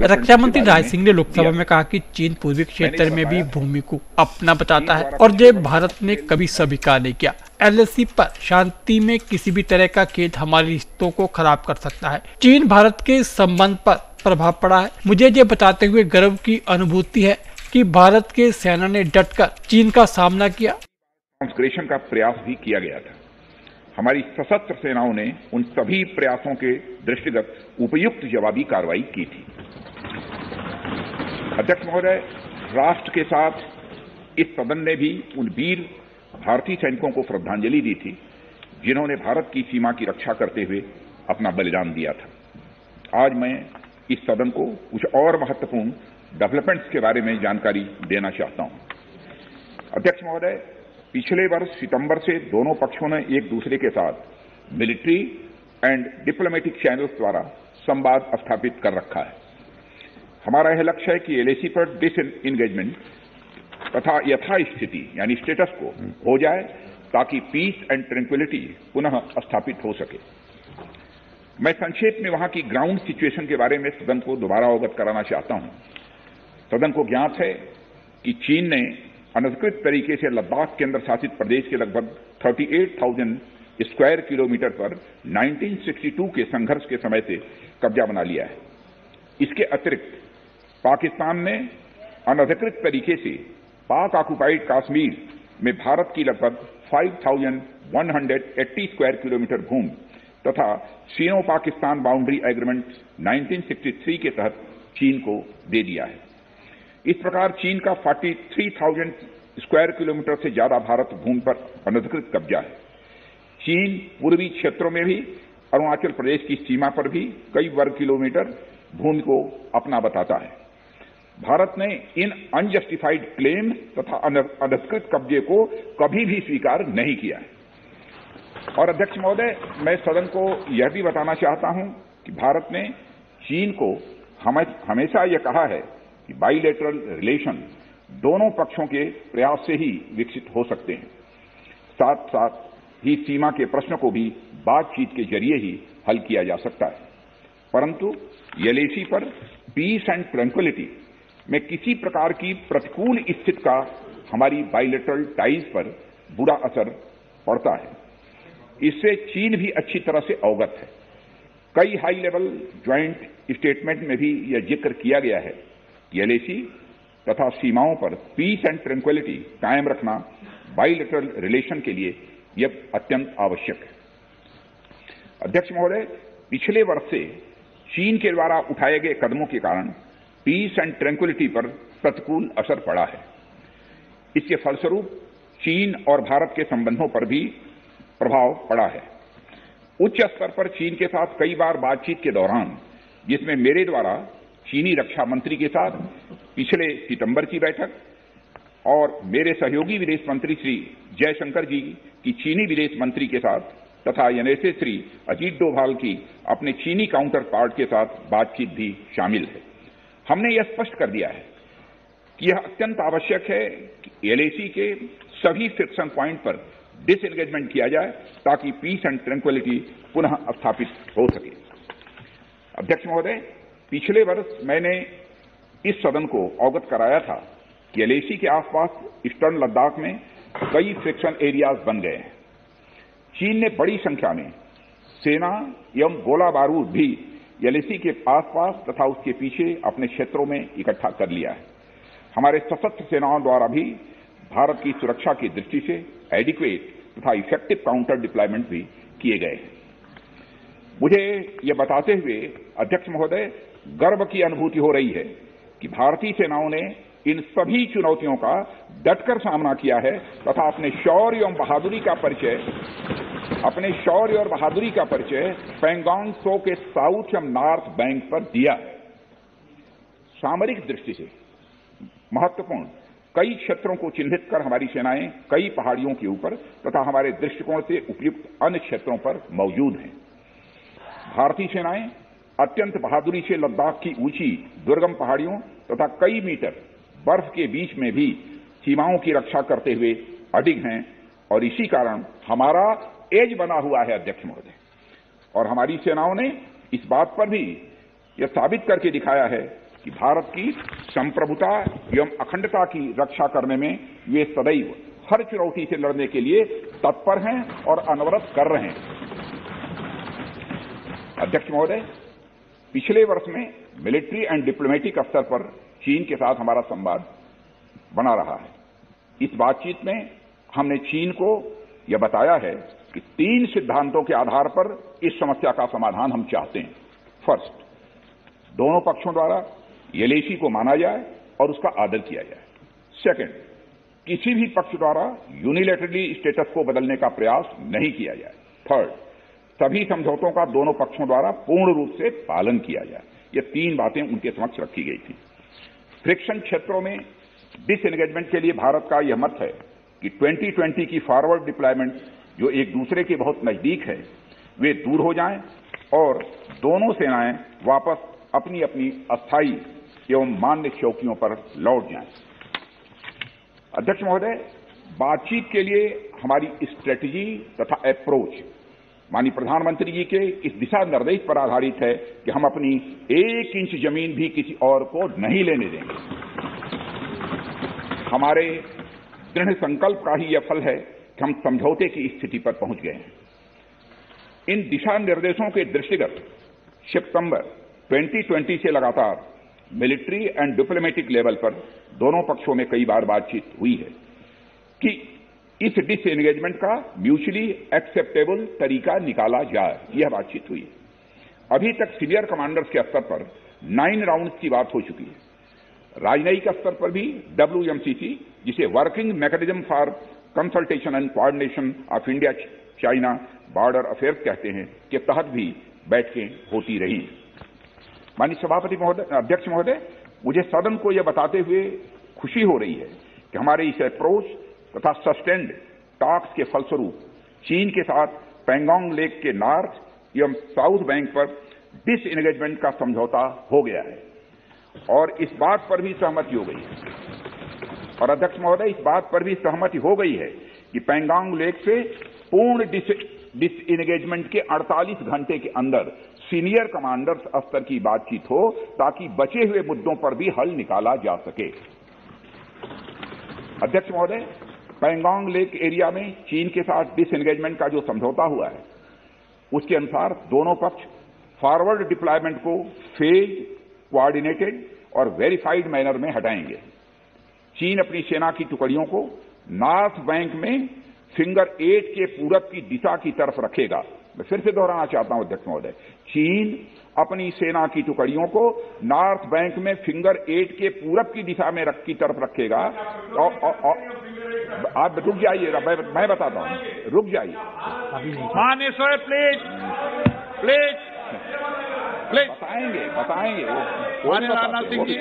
रक्षा मंत्री राज सिंह ने लोकसभा में कहा कि चीन पूर्वी क्षेत्र में भी भूमि को अपना बताता है और ये भारत ने कभी स्वीकार नहीं किया। एलएसी पर शांति में किसी भी तरह का खेद हमारे रिश्तों को खराब कर सकता है। चीन भारत के संबंध पर प्रभाव पड़ा है। मुझे ये बताते हुए गर्व की अनुभूति है कि भारत के सेना ने डटकर चीन का सामना किया। संस्कृशन का प्रयास भी किया गया था। हमारी सशस्त्र सेनाओं ने उन सभी प्रयासों के दृष्टिगत उपयुक्त जवाबी कार्रवाई की थी। अध्यक्ष महोदय, राष्ट्र के साथ इस सदन ने भी उन वीर भारतीय सैनिकों को श्रद्धांजलि दी थी जिन्होंने भारत की सीमा की रक्षा करते हुए अपना बलिदान दिया था। आज मैं इस सदन को कुछ और महत्वपूर्ण डेवलपमेंट्स के बारे में जानकारी देना चाहता हूं। अध्यक्ष महोदय, पिछले वर्ष सितंबर से दोनों पक्षों ने एक दूसरे के साथ मिलिट्री एंड डिप्लोमेटिक चैनल्स द्वारा संवाद स्थापित कर रखा है। हमारा यह लक्ष्य है कि एलएसी पर डिसएंगेजमेंट तथा यथास्थिति यानी स्टेटस को हो जाए ताकि पीस एंड ट्रैंक्विलिटी पुनः स्थापित हो सके। मैं संक्षेप में वहां की ग्राउंड सिचुएशन के बारे में सदन को दोबारा अवगत कराना चाहता हूं। सदन को ज्ञात है कि चीन ने अनधिकृत तरीके से लद्दाख केंद्र शासित प्रदेश के लगभग 38,000 स्क्वायर किलोमीटर पर 1962 के संघर्ष के समय से कब्जा बना लिया है। इसके अतिरिक्त पाकिस्तान ने अनधिकृत तरीके से पाक ऑक्युपाइड कश्मीर में भारत की लगभग 5,180 स्क्वायर किलोमीटर भूमि तथा चीनो पाकिस्तान बाउंड्री एग्रीमेंट 1963 के तहत चीन को दे दिया है। इस प्रकार चीन का 43,000 स्क्वायर किलोमीटर से ज्यादा भारत भूमि पर अनधिकृत कब्जा है। चीन पूर्वी क्षेत्रों में भी अरुणाचल प्रदेश की सीमा पर भी कई वर्ग किलोमीटर भूमि को अपना बताता है। भारत ने इन अनजस्टिफाइड क्लेम तथा अनधिकृत कब्जे को कभी भी स्वीकार नहीं किया है। और अध्यक्ष महोदय, मैं सदन को यह भी बताना चाहता हूं कि भारत ने चीन को हमेशा यह कहा है कि बाइलेटरल रिलेशन दोनों पक्षों के प्रयास से ही विकसित हो सकते हैं। साथ साथ ही सीमा के प्रश्न को भी बातचीत के जरिए ही हल किया जा सकता है। परंतु एलएसी पर पीस एंड ट्रैंक्विलिटी में किसी प्रकार की प्रतिकूल स्थिति का हमारी बाइलेटरल टाइज पर बुरा असर पड़ता है। इससे चीन भी अच्छी तरह से अवगत है। कई हाई लेवल ज्वाइंट स्टेटमेंट में भी यह जिक्र किया गया है कि एलएसी तथा सीमाओं पर पीस एंड ट्रैंक्विलिटी कायम रखना बाइलेटरल रिलेशन के लिए यह अत्यंत आवश्यक है। अध्यक्ष महोदय, पिछले वर्ष से चीन के द्वारा उठाए गए कदमों के कारण पीस एंड ट्रैंक्विलिटी पर प्रतिकूल असर पड़ा है। इसके फलस्वरूप चीन और भारत के संबंधों पर भी प्रभाव पड़ा है। उच्च स्तर पर चीन के साथ कई बार बातचीत के दौरान, जिसमें मेरे द्वारा चीनी रक्षा मंत्री के साथ पिछले सितंबर की बैठक और मेरे सहयोगी विदेश मंत्री श्री जयशंकर जी की चीनी विदेश मंत्री के साथ तथा एनएसए श्री अजीत डोभाल की अपने चीनी काउंटर पार्ट के साथ बातचीत भी शामिल है। हमने यह स्पष्ट कर दिया है कि यह अत्यंत आवश्यक है कि एलएसी के सभी फ्रिक्शन पॉइंट पर डिसएंगेजमेंट किया जाए ताकि पीस एंड ट्रैंक्विलिटी पुनः स्थापित हो सके। अध्यक्ष महोदय, पिछले वर्ष मैंने इस सदन को अवगत कराया था कि एलएसी के आसपास ईस्टर्न लद्दाख में कई फ्रिक्शन एरियाज बन गए हैं। चीन ने बड़ी संख्या में सेना एवं गोला बारूद भी एलएसी के आसपास तथा उसके पीछे अपने क्षेत्रों में इकट्ठा कर लिया है। हमारे सशस्त्र सेनाओं द्वारा भी भारत की सुरक्षा की दृष्टि से एडिक्वेट तथा इफेक्टिव काउंटर डिप्लॉयमेंट भी किए गए हैं। मुझे यह बताते हुए अध्यक्ष महोदय गर्व की अनुभूति हो रही है कि भारतीय सेनाओं ने इन सभी चुनौतियों का डटकर सामना किया है तथा अपने शौर्य और बहादुरी का परिचय पैंगोंग त्सो के साउथ एवं नॉर्थ बैंक पर दिया है। सामरिक दृष्टि से महत्वपूर्ण कई क्षेत्रों को चिन्हित कर हमारी सेनाएं कई पहाड़ियों के ऊपर तथा हमारे दृष्टिकोण से उपयुक्त अन्य क्षेत्रों पर मौजूद हैं। भारतीय सेनाएं अत्यंत बहादुरी से लद्दाख की ऊंची दुर्गम पहाड़ियों तथा कई मीटर बर्फ के बीच में भी सीमाओं की रक्षा करते हुए अडिग हैं और इसी कारण हमारा एज बना हुआ है। अध्यक्ष महोदय, और हमारी सेनाओं ने इस बात पर भी यह साबित करके दिखाया है कि भारत की संप्रभुता एवं अखंडता की रक्षा करने में वे सदैव हर चुनौती से लड़ने के लिए तत्पर हैं और अनवरत कर रहे हैं। अध्यक्ष महोदय, पिछले वर्ष में मिलिट्री एंड डिप्लोमेटिक स्तर पर चीन के साथ हमारा संवाद बना रहा है। इस बातचीत में हमने चीन को यह बताया है कि 3 सिद्धांतों के आधार पर इस समस्या का समाधान हम चाहते हैं। फर्स्ट, दोनों पक्षों द्वारा एलएसी को माना जाए और उसका आदर किया जाए। सेकंड, किसी भी पक्ष द्वारा यूनिलैटरली स्टेटस को बदलने का प्रयास नहीं किया जाए। थर्ड, सभी समझौतों का दोनों पक्षों द्वारा पूर्ण रूप से पालन किया जाए। ये 3 बातें उनके समक्ष रखी गई थी। फ्रिक्शन क्षेत्रों में डिसएंगेजमेंट के लिए भारत का यह मत है कि 2020 की फॉरवर्ड डिप्लॉयमेंट जो एक दूसरे के बहुत नजदीक है, वे दूर हो जाएं और दोनों सेनाएं वापस अपनी अपनी अस्थायी एवं मान्य चौकियों पर लौट जाएं। अध्यक्ष महोदय, बातचीत के लिए हमारी स्ट्रेटजी तथा अप्रोच माननीय प्रधानमंत्री जी के इस दिशा निर्देश पर आधारित है कि हम अपनी 1 इंच जमीन भी किसी और को नहीं लेने देंगे। हमारे दृढ़ संकल्प का ही यह फल है कि हम समझौते की स्थिति पर पहुंच गए हैं। इन दिशा निर्देशों के दृष्टिगत सितंबर 2020 से लगातार मिलिट्री एंड डिप्लोमेटिक लेवल पर दोनों पक्षों में कई बार बातचीत हुई है कि इस डिसएंगेजमेंट का म्यूचुअली एक्सेप्टेबल तरीका निकाला जाए। यह बातचीत हुई है। अभी तक सीनियर कमांडर्स के स्तर पर 9 राउंड्स की बात हो चुकी है। राजनयिक स्तर पर भी WMCC, जिसे working mechanism for consultation and coordination of India China border affairs कहते हैं, के तहत भी बैठकें होती रही। माननीय सभापति महोदय, अध्यक्ष महोदय, मुझे सदन को यह बताते हुए खुशी हो रही है कि हमारे इस अप्रोच तथा सस्टेन्ड टॉक्स के फलस्वरूप चीन के साथ पैंगोंग लेक के नॉर्थ एवं साउथ बैंक पर डिसएंगेजमेंट का समझौता हो गया है और इस बात पर भी सहमति हो गई है। और अध्यक्ष महोदय, इस बात पर भी सहमति हो गई है कि पैंगोंग लेक से पूर्ण डिसएंगेजमेंट के 48 घंटे के अंदर सीनियर कमांडर्स स्तर की बातचीत हो ताकि बचे हुए मुद्दों पर भी हल निकाला जा सके। अध्यक्ष महोदय, पैंगोंग लेक एरिया में चीन के साथ डिसएंगेजमेंट का जो समझौता हुआ है, उसके अनुसार दोनों पक्ष फॉरवर्ड डिप्लॉयमेंट को फेज, कोऑर्डिनेटेड और वेरीफाइड मैनर में हटाएंगे। चीन अपनी सेना की टुकड़ियों को नॉर्थ बैंक में फिंगर 8 के पूरब की दिशा की तरफ रखेगा। मैं फिर से दोहराना चाहता हूं अध्यक्ष महोदय, चीन अपनी सेना की टुकड़ियों को नॉर्थ बैंक में फिंगर 8 के पूरब की दिशा में की तरफ रखेगा। आप रुक जाइए, मैं बताता हूं, रुक जाइए। माननीय सर, प्लीज प्लीज प्लीज बताएंगे माननीय राजनाथ सिंह जी।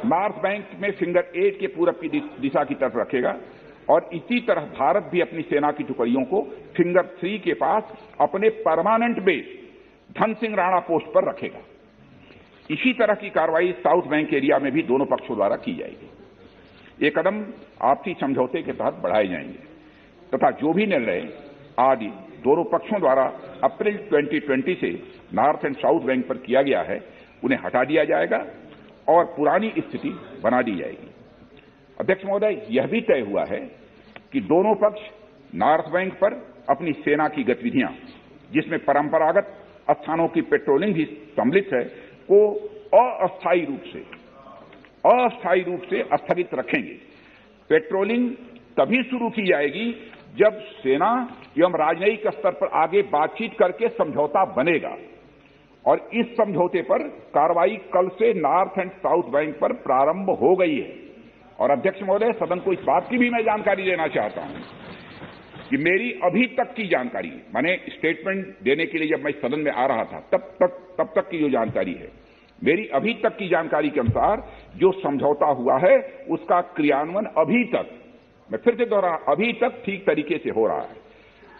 नॉर्थ बैंक में फिंगर 8 के पूरब की दिशा की तरफ रखेगा और इसी तरह भारत भी अपनी सेना की टुकड़ियों को फिंगर 3 के पास अपने permanent base Dhan Singh Rana post पर रखेगा। इसी तरह की कार्रवाई साउथ बैंक एरिया में भी दोनों पक्षों द्वारा की जाएगी। ये कदम आपसी समझौते के तहत बढ़ाए जाएंगे तथा जो भी निर्णय आदि दोनों पक्षों द्वारा अप्रैल 2020 से नॉर्थ एंड साउथ बैंक पर किया गया है, उन्हें हटा दिया जाएगा और पुरानी स्थिति बना दी जाएगी। अध्यक्ष महोदय, यह भी तय हुआ है कि दोनों पक्ष नॉर्थ बैंक पर अपनी सेना की गतिविधियां, जिसमें परंपरागत स्थानों की पेट्रोलिंग भी सम्मिलित है, को अस्थायी रूप से स्थगित रखेंगे। पेट्रोलिंग तभी शुरू की जाएगी जब सेना एवं राजनयिक स्तर पर आगे बातचीत करके समझौता बनेगा और इस समझौते पर कार्रवाई कल से नॉर्थ एंड साउथ बैंक पर प्रारंभ हो गई है। और अध्यक्ष महोदय, सदन को इस बात की भी मैं जानकारी देना चाहता हूं कि मेरी अभी तक की जानकारी, मैंने स्टेटमेंट देने के लिए जब मैं सदन में आ रहा था तब तक की जो जानकारी है, मेरी अभी तक की जानकारी के अनुसार जो समझौता हुआ है उसका क्रियान्वयन अभी तक, मैं फिर से दोहरा, अभी तक ठीक तरीके से हो रहा है।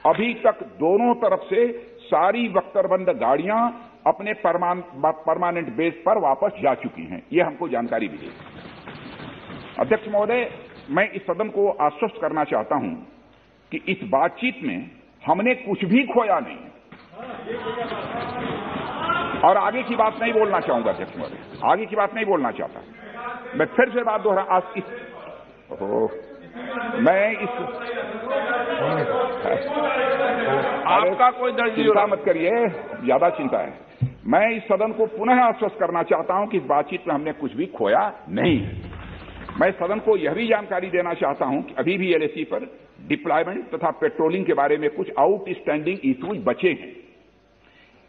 अभी तक दोनों तरफ से सारी बख्तरबंद गाड़ियां अपने परमानेंट बेस पर वापस जा चुकी हैं, ये हमको जानकारी मिली। अध्यक्ष महोदय, मैं इस सदन को आश्वस्त करना चाहता हूं कि इस बातचीत में हमने कुछ भी खोया नहीं। और आगे की बात नहीं बोलना चाहूंगा अध्यक्ष महोदय, आगे की बात नहीं बोलना चाहता। मैं फिर से बात दोहरा, आज आपका कोई दर्ज चिंता मत करिए, ज्यादा चिंता है। मैं इस सदन को पुनः आश्वस्त करना चाहता हूं कि इस बातचीत में हमने कुछ भी खोया नहीं है। मैं सदन को यह भी जानकारी देना चाहता हूं कि अभी भी एलएसी पर डिप्लॉयमेंट तथा पेट्रोलिंग के बारे में कुछ आउटस्टैंडिंग इश्यूज बचे हैं।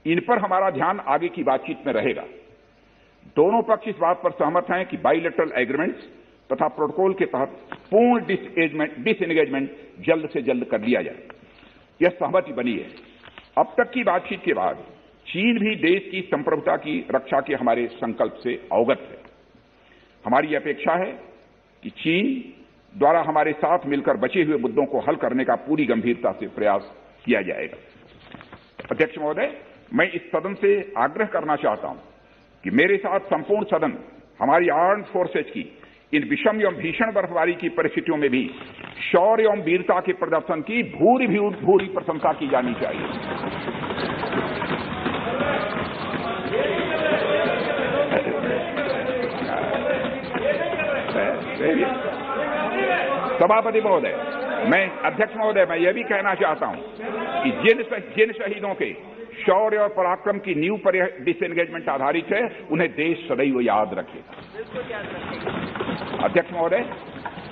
इन पर हमारा ध्यान आगे की बातचीत में रहेगा। दोनों पक्ष इस बात पर सहमत हैं कि बाइलेटरल एग्रीमेंट्स तथा प्रोटोकॉल के तहत पूर्ण डिसएंगेजमेंट जल्द से जल्द कर लिया जाए, यह सहमति बनी है। अब तक की बातचीत के बाद चीन भी देश की संप्रभुता की रक्षा के हमारे संकल्प से अवगत है। हमारी अपेक्षा है कि चीन द्वारा हमारे साथ मिलकर बचे हुए मुद्दों को हल करने का पूरी गंभीरता से प्रयास किया जाएगा। अध्यक्ष महोदय, मैं इस सदन से आग्रह करना चाहता हूं कि मेरे साथ संपूर्ण सदन हमारी आर्म्ड फोर्सेज की इन विषम एवं भीषण बर्फबारी की परिस्थितियों में भी शौर्य एवं वीरता के प्रदर्शन की भूरी प्रशंसा की जानी चाहिए। सभापति महोदय, मैं अध्यक्ष महोदय, मैं यह भी कहना चाहता हूं कि जिन शहीदों के शौर्य और पराक्रम की नींव पर यह डिसएंगेजमेंट आधारित है, उन्हें देश सदैव याद रखेगा। अध्यक्ष महोदय,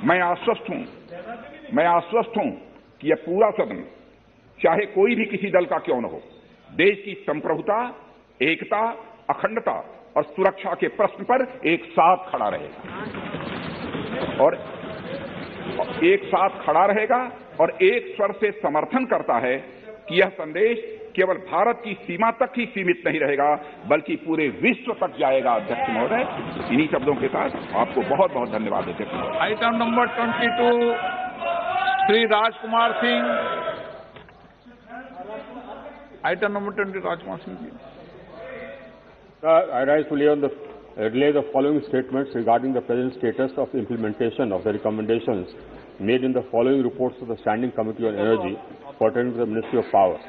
मैं आश्वस्त हूं कि यह पूरा सदन, चाहे कोई भी किसी दल का क्यों न हो, देश की संप्रभुता, एकता, अखंडता और सुरक्षा के प्रश्न पर एक साथ खड़ा रहेगा और एक स्वर से समर्थन करता है कि यह संदेश केवल भारत की सीमा तक ही सीमित नहीं रहेगा, बल्कि पूरे विश्व तक जाएगा। अध्यक्ष महोदय, इन्हीं शब्दों के साथ आपको बहुत बहुत धन्यवाद अध्यक्ष महोदय। Item number 22 Shri Rajkumar Singh. Item number 20 Rajkumar Singh ji. I rise to relay the following statements regarding the present status of implementation of the recommendations made in the following reports of the Standing Committee on Energy pertaining to the Ministry of Power.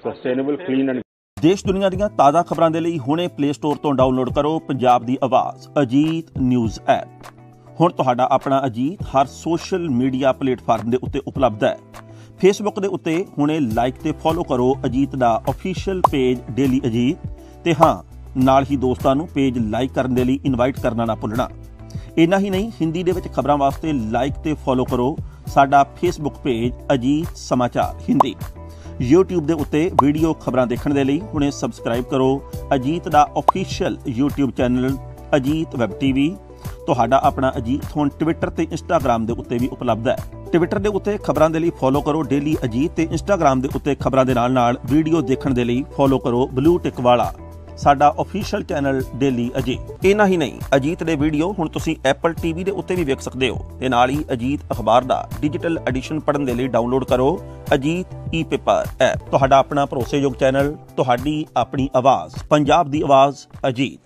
Sustainable, clean and ਦੇਸ਼ ਦੁਨੀਆ ਦੀਆਂ ਤਾਜ਼ਾ ਖਬਰਾਂ ਦੇ ਲਈ ਹੁਣੇ play store ਤੋਂ download ਕਰੋ ਪੰਜਾਬ ਦੀ ਆਵਾਜ਼ ਅਜੀਤ ਨਿਊਜ਼ ਐਪ। ਹੁਣ ਤੁਹਾਡਾ ਆਪਣਾ ਅਜੀਤ ਹਰ ਸੋਸ਼ਲ ਮੀਡੀਆ ਪਲੇਟਫਾਰਮ ਦੇ ਉੱਤੇ ਉਪਲਬਧ ਹੈ। ਫੇਸਬੁੱਕ ਦੇ ਉੱਤੇ ਹੁਣੇ ਲਾਈਕ ਤੇ ਫੋਲੋ ਕਰੋ ਅਜੀਤ ਦਾ ਅਫੀਸ਼ੀਅਲ ਪੇਜ ਡੇਲੀ ਅਜੀਤ ਤੇ ਹਾਂ ਨਾਲ ਹੀ ਦੋਸਤਾਂ ਨੂੰ ਪੇਜ ਲਾਈਕ ਕਰਨ ਦੇ ਲਈ ਇਨਵਾਈਟ ਕਰਨਾ ਨਾ ਭੁੱਲਣਾ। ਇੰਨਾ ਹੀ ਨਹੀਂ, ਹਿੰਦੀ ਦੇ ਵਿੱਚ ਖਬਰਾਂ ਵਾਸਤੇ ਲਾਈਕ ਤੇ ਫੋਲੋ ਕਰੋ ਸਾਡਾ ਫੇਸਬੁੱਕ ਪੇਜ ਅਜੀਤ ਸਮਾਚਾਰ ਹਿੰਦੀ। YouTube ਦੇ ਉੱਤੇ ਵੀਡੀਓ ਖਬਰਾਂ ਦੇਖਣ ਦੇ ਲਈ ਹੁਣੇ ਸਬਸਕ੍ਰਾਈਬ ਕਰੋ ਅਜੀਤ ਦਾ official YouTube channel Ajit web TV. ਤੁਹਾਡਾ ਆਪਣਾ ਅਜੀਤ ਹੁਣ ਟਵਿੱਟਰ ਤੇ ਇੰਸਟਾਗ੍ਰਾਮ ਦੇ ਉੱਤੇ ਵੀ ਉਪਲਬਧ ਹੈ। ਟਵਿੱਟਰ ਦੇ ਉੱਤੇ ਖਬਰਾਂ ਦੇ ਲਈ ਫੋਲੋ ਕਰੋ ਡੇਲੀ ਅਜੀਤ ਤੇ ਇੰਸਟਾਗ੍ਰਾਮ ਦੇ ਉੱਤੇ ਖਬਰਾਂ ਦੇ ਨਾਲ ਵੀਡੀਓ ਦੇਖਣ ਦੇ ਲਈ ਫੋਲੋ ਕਰੋ ਬਲੂ ਟਿਕ ਵਾਲਾ ਸਾਡਾ ਅਫੀਸ਼ੀਅਲ ਚੈਨਲ ਡੇਲੀ ਅਜੀਤ। ਇੰਨਾ ਹੀ ਨਹੀਂ, ਅਜੀਤ ਦੇ ਵੀਡੀਓ ਹੁਣ ਤੁਸੀਂ ਐਪਲ ਟੀਵੀ ਦੇ ਉੱਤੇ ਵੀ ਵੇਖ ਸਕਦੇ ਹੋ ਤੇ ਨਾਲ ਹੀ ਅਜੀਤ ਅਖਬਾਰ ਦਾ ਡਿਜੀਟਲ ਐਡੀਸ਼ਨ ਪੜ੍ਹਨ ਦੇ ਲਈ ਡਾਊਨਲੋਡ ਕਰੋ ਅਜੀਤ ਈ-ਪੇਪਰ ਐਪ। ਤੁਹਾਡਾ ਆਪਣਾ ਭਰੋਸੇਯੋਗ ਚੈਨਲ, ਤੁਹਾਡੀ ਆਪਣੀ ਆਵਾਜ਼, ਪੰਜਾਬ ਦੀ ਆਵਾਜ਼ ਅਜੀਤ।